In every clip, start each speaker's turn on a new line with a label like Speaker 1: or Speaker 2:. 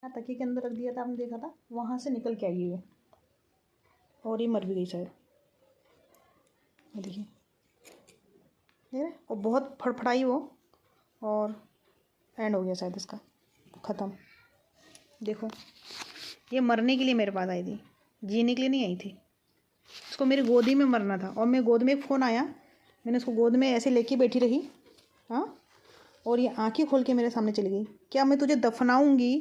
Speaker 1: हाँ, तकिए के अंदर रख दिया था, आपने देखा था, वहाँ से निकल के आई है और ये मर भी गई शायद। देखिए ये, और बहुत फड़फड़ाई वो, और एंड हो गया शायद इसका, ख़त्म। देखो ये मरने के लिए मेरे पास आई थी, जीने के लिए नहीं आई थी। उसको मेरी गोदी में मरना था, और मेरे गोद में एक फ़ोन आया, मैंने उसको गोद में ऐसे लेके बैठी रही, हाँ, और ये आंखें खोल के मेरे सामने चली गई। क्या मैं तुझे दफनाऊंगी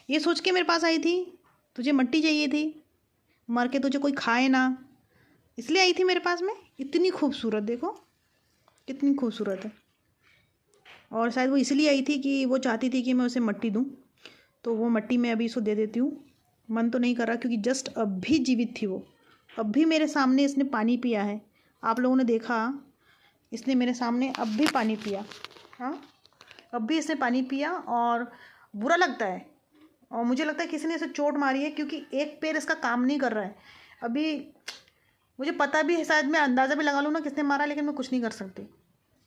Speaker 1: ये सोच के मेरे पास आई थी? तुझे मट्टी चाहिए थी, मर के तुझे कोई खाए ना, इसलिए आई थी मेरे पास में। इतनी खूबसूरत, देखो कितनी खूबसूरत है। और शायद वो इसलिए आई थी कि वो चाहती थी कि मैं उसे मट्टी दूँ, तो वो मट्टी मैं अभी इसको दे देती हूँ। मन तो नहीं कर रहा, क्योंकि जस्ट अभी जीवित थी वो, अभी मेरे सामने इसने पानी पिया है। आप लोगों ने देखा, इसने मेरे सामने अब भी पानी पिया, हाँ, अब भी इसने पानी पिया। और बुरा लगता है, और मुझे लगता है किसी ने इसे चोट मारी है, क्योंकि एक पैर इसका काम नहीं कर रहा है अभी। मुझे पता भी है, शायद मैं अंदाज़ा भी लगा लूँ ना किसने मारा, लेकिन मैं कुछ नहीं कर सकती,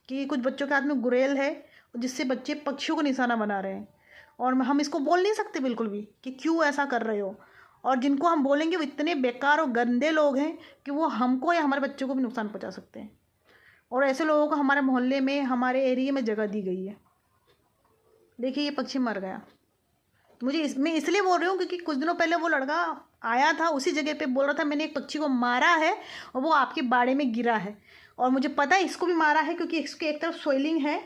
Speaker 1: कि कुछ बच्चों के हाथ में गुरेल है जिससे बच्चे पक्षियों को निशाना बना रहे हैं, और हम इसको बोल नहीं सकते बिल्कुल भी कि क्यों ऐसा कर रहे हो। और जिनको हम बोलेंगे वो इतने बेकार और गंदे लोग हैं कि वो हमको या हमारे बच्चों को भी नुकसान पहुंचा सकते हैं। और ऐसे लोगों को हमारे मोहल्ले में, हमारे एरिया में जगह दी गई है। देखिए ये पक्षी मर गया। मुझे मैं इसलिए बोल रही हूँ क्योंकि कुछ दिनों पहले वो लड़का आया था उसी जगह पे, बोल रहा था मैंने एक पक्षी को मारा है और वो आपके बाड़े में गिरा है। और मुझे पता है इसको भी मारा है, क्योंकि इसके एक तरफ स्वेलिंग है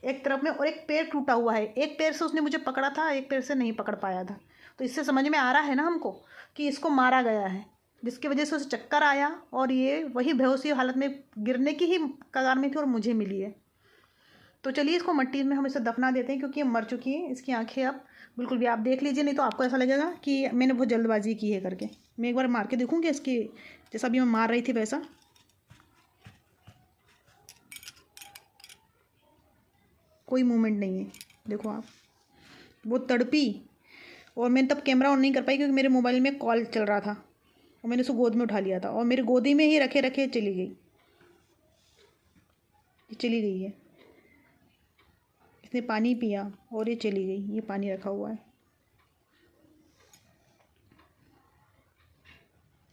Speaker 1: एक तरफ में, और एक पैर टूटा हुआ है। एक पैर से उसने मुझे पकड़ा था, एक पैर से नहीं पकड़ पाया था। तो इससे समझ में आ रहा है ना हमको कि इसको मारा गया है, जिसकी वजह से उसे चक्कर आया और ये वही बेहोशी हालत में गिरने की ही कगार में थी और मुझे मिली है। तो चलिए इसको मट्टी में हम इसे दफना देते हैं, क्योंकि ये मर चुकी है। इसकी आंखें अब बिल्कुल भी, आप देख लीजिए, नहीं तो आपको ऐसा लगेगा कि मैंने बहुत जल्दबाजी की है करके। मैं एक बार मार के देखूँगी इसकी, जैसा अभी मैं मार रही थी वैसा। कोई मूवमेंट नहीं है, देखो आप, वो तड़पी। और मैंने तब कैमरा ऑन नहीं कर पाई, क्योंकि मेरे मोबाइल में कॉल चल रहा था, और मैंने उसको गोद में उठा लिया था, और मेरी गोदी में ही रखे रखे चली गई। ये चली गई है, इसने पानी पिया और ये चली गई। ये पानी रखा हुआ है,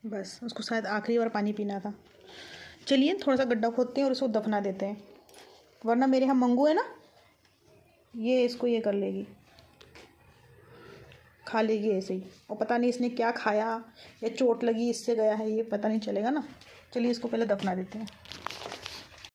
Speaker 1: बस उसको शायद आखिरी बार पानी पीना था। चलिए थोड़ा सा गड्ढा खोदते हैं और उसको दफना देते हैं, वरना मेरे यहाँ मंगू है ना, ये इसको ये कर लेगी, खा लेगी ऐसे ही। और पता नहीं इसने क्या खाया या चोट लगी इससे गया है, ये पता नहीं चलेगा ना। चलिए इसको पहले दफना देते हैं।